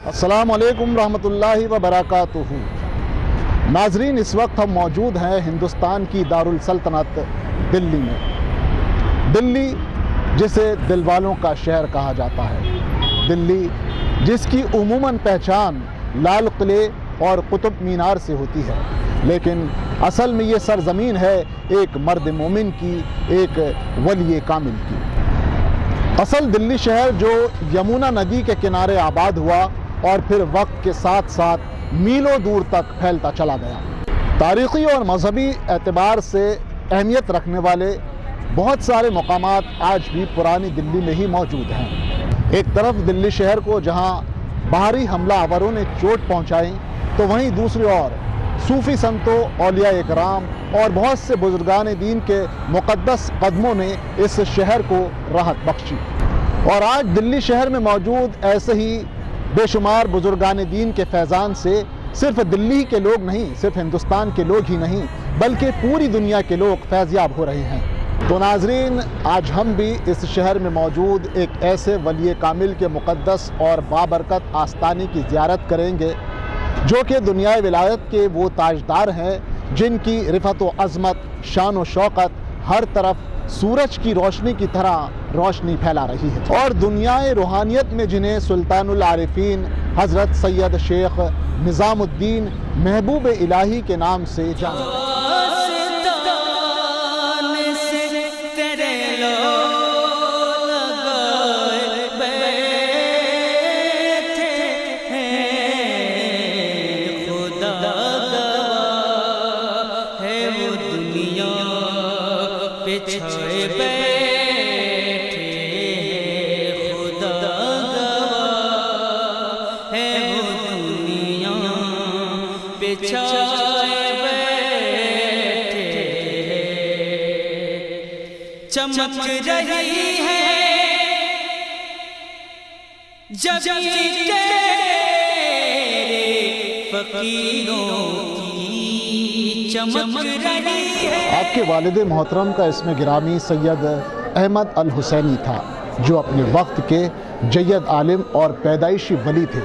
السلام علیکم رحمۃ اللہ وبرکاتہ۔ ناظرین، اس وقت ہم موجود ہیں ہندوستان کی دارالسلطنت دلی میں۔ دلی جسے دل والوں کا شہر کہا جاتا ہے، دلی جس کی عموماً پہچان لال قلعے اور قطب مینار سے ہوتی ہے، لیکن اصل میں یہ سرزمین ہے ایک مرد مومن کی، ایک ولی کامل کی۔ اصل دلی شہر جو یمنا ندی کے کنارے آباد ہوا اور پھر وقت کے ساتھ ساتھ میلوں دور تک پھیلتا چلا گیا۔ تاریخی اور مذہبی اعتبار سے اہمیت رکھنے والے بہت سارے مقامات آج بھی پرانی دلی میں ہی موجود ہیں۔ ایک طرف دلی شہر کو جہاں باہری حملہ آوروں نے چوٹ پہنچائی، تو وہیں دوسری اور صوفی سنتوں، اولیاء اکرام اور بہت سے بزرگان دین کے مقدس قدموں نے اس شہر کو راحت بخشی۔ اور آج دلی شہر میں موجود ایسے ہی بے شمار بزرگان دین کے فیضان سے صرف دلی کے لوگ نہیں، صرف ہندوستان کے لوگ ہی نہیں، بلکہ پوری دنیا کے لوگ فیض یاب ہو رہے ہیں۔ تو ناظرین، آج ہم بھی اس شہر میں موجود ایک ایسے ولی کامل کے مقدس اور بابرکت آستانے کی زیارت کریں گے جو کہ دنیا ولایت کے وہ تاجدار ہیں جن کی رفعت و عظمت، شان و شوقت ہر طرف سورج کی روشنی کی طرح روشنی پھیلا رہی ہے، اور دنیا روحانیت میں جنہیں سلطان العارفین حضرت سید شیخ نظام الدین محبوب الہی کے نام سے جانا جاتا ہے۔ چمک رہی ہے جب تیرے فقیروں کی چمک رہی ہے۔ آپ کے والد محترم کا اسم گرامی سید احمد الحسینی تھا، جو اپنے وقت کے جید عالم اور پیدائشی ولی تھے۔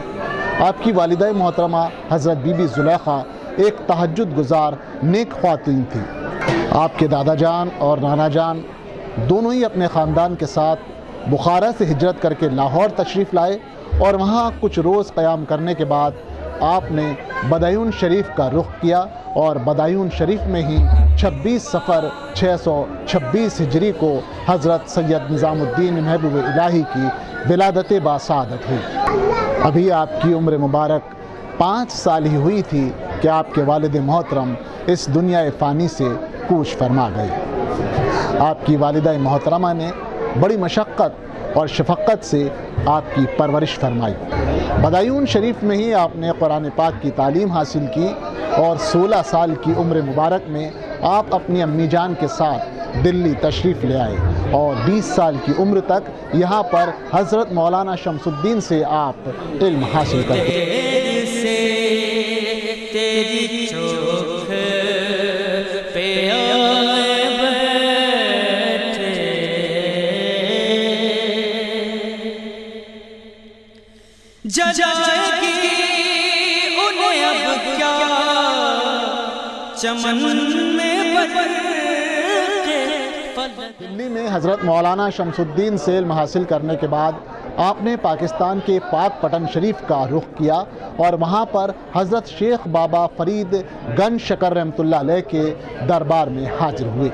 آپ کی والدہ محترمہ حضرت بی بی زلیخا ایک تہجد گزار نیک خواتین تھی۔ آپ کے دادا جان اور نانا جان دونوں ہی اپنے خاندان کے ساتھ بخارا سے ہجرت کر کے لاہور تشریف لائے، اور وہاں کچھ روز قیام کرنے کے بعد آپ نے بدایون شریف کا رخ کیا، اور بدایون شریف میں ہی 26 صفر 626 ہجری کو حضرت سید نظام الدین محبوب الہی کی ولادت باسعادت ہوئی۔ ابھی آپ کی عمر مبارک 5 سال ہی ہوئی تھی کہ آپ کے والد محترم اس دنیا فانی سے کوچ فرما گئے۔ آپ کی والدہ محترمہ نے بڑی مشقت اور شفقت سے آپ کی پرورش فرمائی۔ بدایون شریف میں ہی آپ نے قرآن پاک کی تعلیم حاصل کی، اور 16 سال کی عمر مبارک میں آپ اپنی امی جان کے ساتھ دلی تشریف لے آئے، اور 20 سال کی عمر تک یہاں پر حضرت مولانا شمس الدین سے آپ علم حاصل کرتے۔ تیری چوک پہ جائے گی انہیں اب کیا چمن میں دلی میں حضرت مولانا شمس الدین سے علم حاصل کرنے کے بعد آپ نے پاکستان کے پاک پٹن شریف کا رخ کیا، اور وہاں پر حضرت شیخ بابا فرید گنج شکر رحمۃ اللہ علیہ کے دربار میں حاضر ہوئے،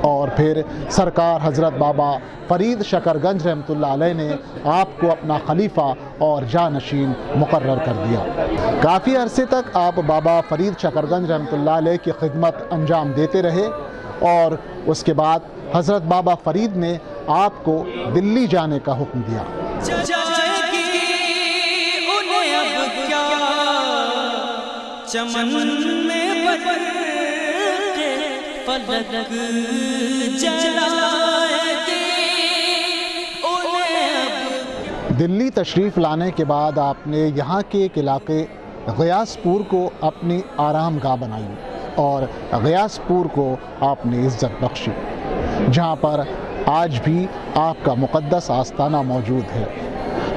اور پھر سرکار حضرت بابا فرید شکر گنج رحمۃ اللہ علیہ نے آپ کو اپنا خلیفہ اور جانشین مقرر کر دیا۔ کافی عرصے تک آپ بابا فرید شکر گنج رحمۃ اللہ علیہ کی خدمت انجام دیتے رہے، اور اس کے بعد حضرت بابا فرید نے آپ کو دلی جانے کا حکم دیا۔ چمن میں فلک جلائے دلی تشریف لانے کے بعد آپ نے یہاں کے ایک علاقے غیاث پور کو اپنی آرام گاہ بنائی، اور غیاث پور کو آپ نے عزت بخشی، جہاں پر آج بھی آپ کا مقدس آستانہ موجود ہے۔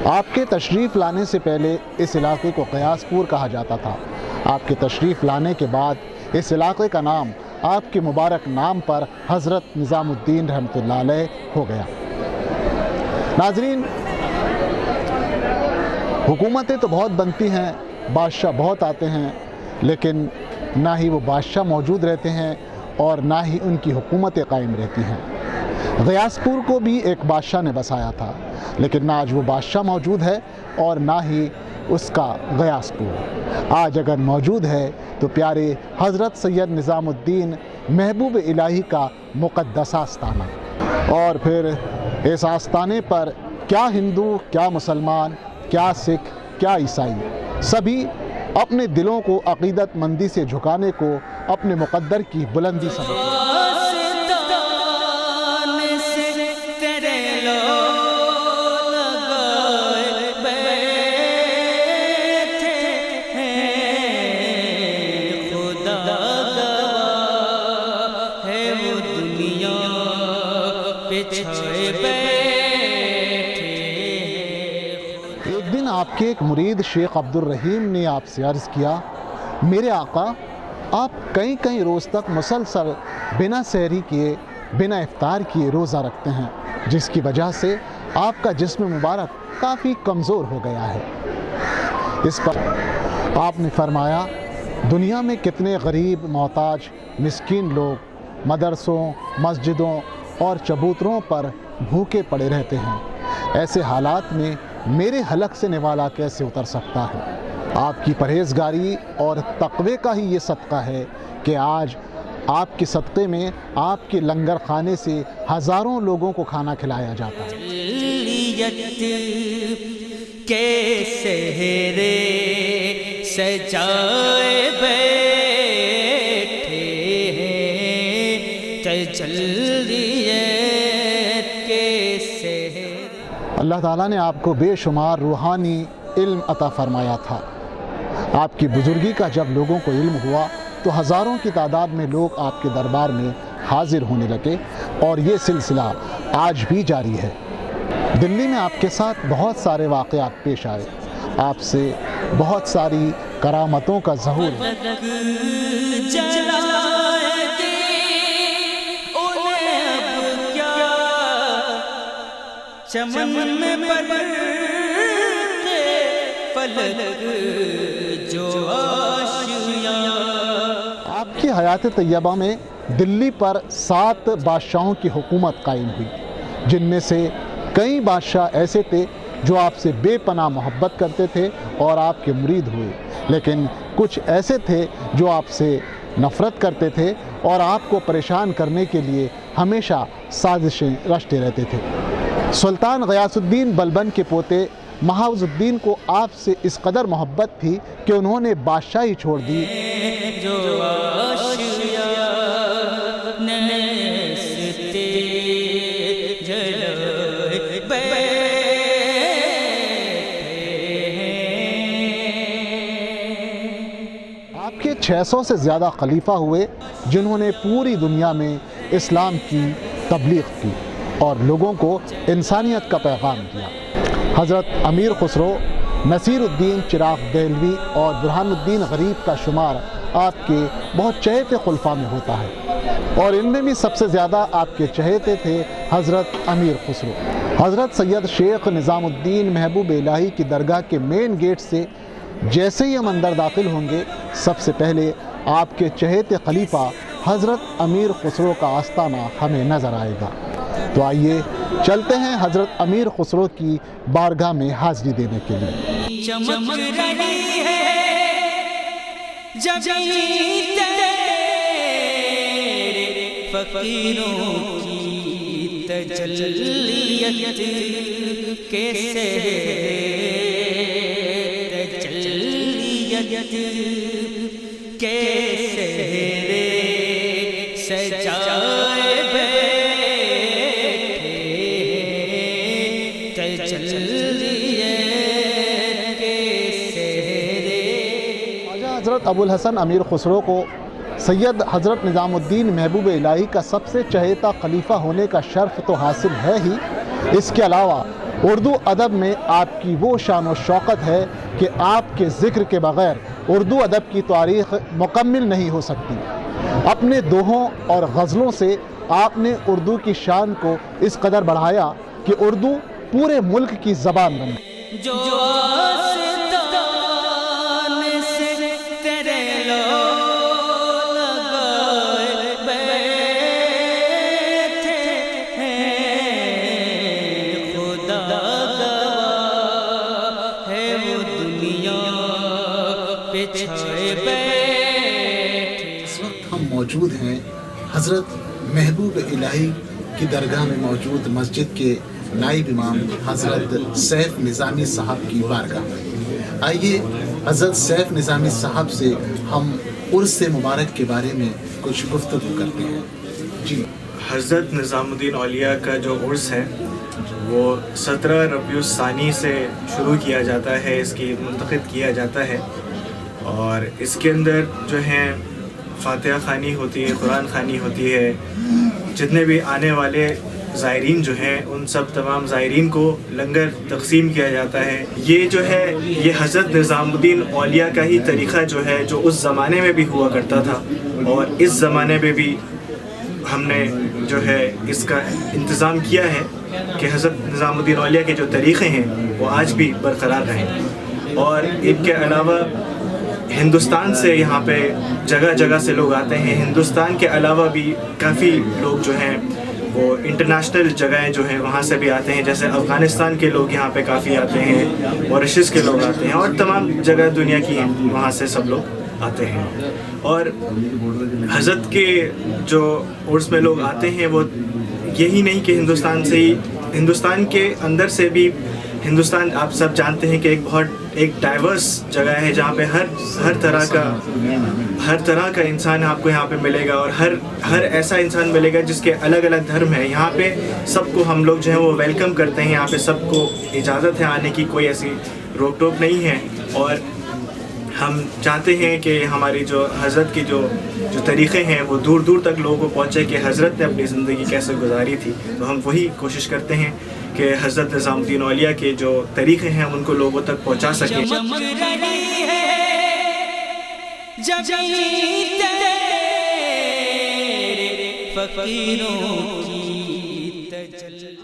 آپ کے تشریف لانے سے پہلے اس علاقے کو غیاث پور کہا جاتا تھا۔ آپ کے تشریف لانے کے بعد اس علاقے کا نام آپ کے مبارک نام پر حضرت نظام الدین رحمۃ اللہ علیہ ہو گیا۔ ناظرین، حکومتیں تو بہت بنتی ہیں، بادشاہ بہت آتے ہیں، لیکن نہ ہی وہ بادشاہ موجود رہتے ہیں اور نہ ہی ان کی حکومتیں قائم رہتی ہیں۔ غیاث پور کو بھی ایک بادشاہ نے بسایا تھا، لیکن نہ آج وہ بادشاہ موجود ہے اور نہ ہی اس کا غیاث پور آج اگر موجود ہے تو پیارے حضرت سید نظام الدین محبوب الہی کا مقدس آستانہ۔ اور پھر اس آستانے پر کیا ہندو، کیا مسلمان، کیا سکھ، کیا عیسائی، سبھی اپنے دلوں کو عقیدت مندی سے جھکانے کو اپنے مقدر کی بلندی سمجھتے ہیں۔ ایک دن آپ کے ایک مرید شیخ عبد الرحیم نے آپ سے عرض کیا، میرے آقا آپ کئی روز تک مسلسل بنا سحری کیے، بنا افطار کیے روزہ رکھتے ہیں، جس کی وجہ سے آپ کا جسم مبارک کافی کمزور ہو گیا ہے۔ اس پر آپ نے فرمایا، دنیا میں کتنے غریب، محتاج، مسکین لوگ مدرسوں، مسجدوں اور چبوتروں پر بھوکے پڑے رہتے ہیں، ایسے حالات میں میرے حلق سے نوالا کیسے اتر سکتا ہے؟ آپ کی پرہیزگاری اور تقوی کا ہی یہ صدقہ ہے کہ آج آپ کے صدقے میں آپ کے لنگر خانے سے ہزاروں لوگوں کو کھانا کھلایا جاتا ہے۔ کے سہرے سجائے بیٹھے ہیں تجلیت کے سہرے۔ اللہ تعالیٰ نے آپ کو بے شمار روحانی علم عطا فرمایا تھا۔ آپ کی بزرگی کا جب لوگوں کو علم ہوا تو ہزاروں کی تعداد میں لوگ آپ کے دربار میں حاضر ہونے لگے، اور یہ سلسلہ آج بھی جاری ہے۔ دلی میں آپ کے ساتھ بہت سارے واقعات پیش آئے، آپ سے بہت ساری کرامتوں کا ظہور ہے۔ چمن میں پڑھتے فلک جو آشیاں۔ آپ کی حیات طیبہ میں دلی پر 7 بادشاہوں کی حکومت قائم ہوئی، جن میں سے کئی بادشاہ ایسے تھے جو آپ سے بے پناہ محبت کرتے تھے اور آپ کے مرید ہوئے، لیکن کچھ ایسے تھے جو آپ سے نفرت کرتے تھے اور آپ کو پریشان کرنے کے لیے ہمیشہ سازشیں رچتے رہتے تھے۔ سلطان غیاث الدین بلبن کے پوتے محافظ الدین کو آپ سے اس قدر محبت تھی کہ انہوں نے بادشاہی چھوڑ دی۔ جو آشیاں نستے جلوے بیٹھے ہیں۔ آپ کے 600 سے زیادہ خلیفہ ہوئے، جنہوں نے پوری دنیا میں اسلام کی تبلیغ کی اور لوگوں کو انسانیت کا پیغام دیا۔ حضرت امیر خسرو، نصیر الدین چراغ دہلوی اور برہان الدین غریب کا شمار آپ کے بہت چہیتے خلفاء میں ہوتا ہے، اور ان میں بھی سب سے زیادہ آپ کے چہیتے تھے حضرت امیر خسرو۔ حضرت سید شیخ نظام الدین محبوب الہی کی درگاہ کے مین گیٹ سے جیسے ہی ہم اندر داخل ہوں گے، سب سے پہلے آپ کے چہیتے خلیفہ حضرت امیر خسرو کا آستانہ ہمیں نظر آئے گا۔ تو آئیے چلتے ہیں حضرت امیر خسرو کی بارگاہ میں حاضری دینے کے لیے۔ چمک رہی ہے جب تیرے فقیروں کی تجلیت کے سہرے، تجلیت کے سہرے سجائے حضرت ابو الحسن امیر خسرو کو سید حضرت نظام الدین محبوب الہی کا سب سے چہیتا خلیفہ ہونے کا شرف تو حاصل ہے ہی، اس کے علاوہ اردو ادب میں آپ کی وہ شان و شوکت ہے کہ آپ کے ذکر کے بغیر اردو ادب کی تاریخ مکمل نہیں ہو سکتی. اپنے دوہوں اور غزلوں سے آپ نے اردو کی شان کو اس قدر بڑھایا کہ اردو پورے ملک کی زبان بن گئی. جو آستان سے تیرے لو لگائے بیٹھے ہیں، خدا گواہ ہے وہ دنیا پہ چھائے بیٹھے. اس وقت ہم موجود ہیں حضرت محبوب الہی کی درگاہ میں موجود مسجد کے نائب امام حضرت سیف نظامی صاحب کی بارگاہ میں. آئیے حضرت سیف نظامی صاحب سے ہم عرس مبارک کے بارے میں کچھ گفتگو کرتے ہیں. جی حضرت نظام الدین اولیاء کا جو عرس ہے وہ 17 ربیع الثانی سے شروع کیا جاتا ہے، اس کی منتخب کیا جاتا ہے، اور اس کے اندر جو ہیں فاتحہ خوانی ہوتی ہے، قرآن خوانی ہوتی ہے. جتنے بھی آنے والے زائرین جو ہیں ان سب تمام زائرین کو لنگر تقسیم کیا جاتا ہے. یہ جو ہے یہ حضرت نظام الدین اولیاء کا ہی طریقہ جو ہے جو اس زمانے میں بھی ہوا کرتا تھا، اور اس زمانے میں بھی ہم نے جو ہے اس کا انتظام کیا ہے کہ حضرت نظام الدین اولیاء کے جو طریقے ہیں وہ آج بھی برقرار رہیں. اور ان کے علاوہ ہندوستان سے یہاں پہ جگہ جگہ سے لوگ آتے ہیں. ہندوستان کے علاوہ بھی کافی لوگ جو ہیں وہ انٹرنیشنل جگہیں جو ہیں وہاں سے بھی آتے ہیں، جیسے افغانستان کے لوگ یہاں پہ کافی آتے ہیں، ماریشس کے لوگ آتے ہیں، اور تمام جگہ دنیا کی وہاں سے سب لوگ آتے ہیں. اور حضرت کے جو عرس میں لوگ آتے ہیں وہ یہی نہیں کہ ہندوستان سے ہی، ہندوستان کے اندر سے بھی. ہندوستان آپ سب جانتے ہیں کہ ایک ڈائیورس جگہ ہے جہاں پہ ہر طرح کا انسان آپ کو یہاں پہ ملے گا، اور ہر ایسا انسان ملے گا جس کے الگ الگ دھرم ہے. یہاں پہ سب کو ہم لوگ جو ہیں وہ ویلکم کرتے ہیں، یہاں پہ سب کو اجازت ہے آنے کی، کوئی ایسی روک ٹوک نہیں ہے. اور ہم چاہتے ہیں کہ ہماری جو حضرت کی جو طریقے ہیں وہ دور دور تک لوگوں کو پہنچے کہ حضرت نے اپنی زندگی کیسے گزاری تھی. تو ہم وہی کوشش کرتے ہیں کہ حضرت نظام الدین اولیاء کے جو طریقے ہیں ان کو لوگوں تک پہنچا سکیں. چمک رہی ہے جبیں تیرے فقیروں کی تجلی.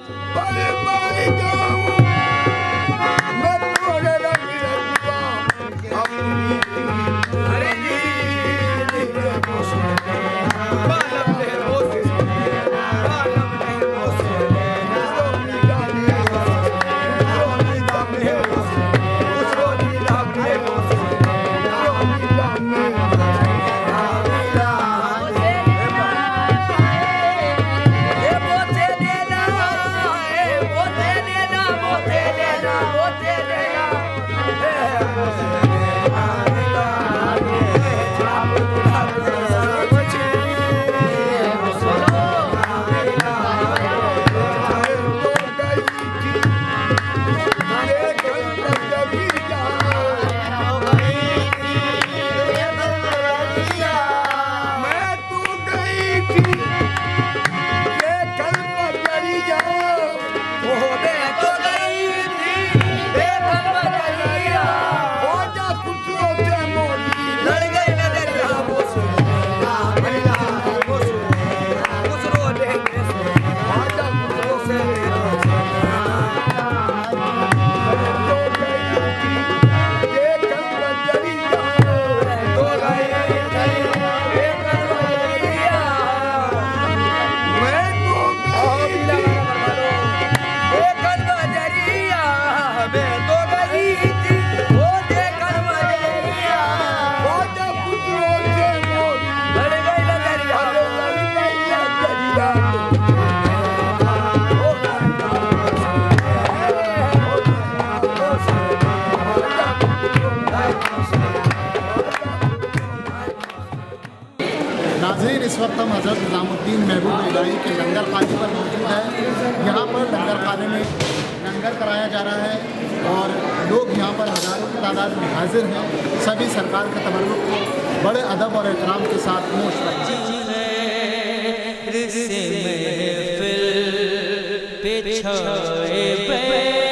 ناظرین، اس وقت ہم حضرت نظام الدین محبوب الہی کے لنگر خانے پر موجود ہیں. یہاں پر لنگر خانے میں لنگر کرایا جا رہا ہے اور لوگ یہاں پر ہزاروں کی تعداد میں حاضر ہیں. سبھی سرکار کے تبرک کو بڑے ادب اور احترام کے ساتھ نوش کرتے ہیں. محفل پہ چھائے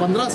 15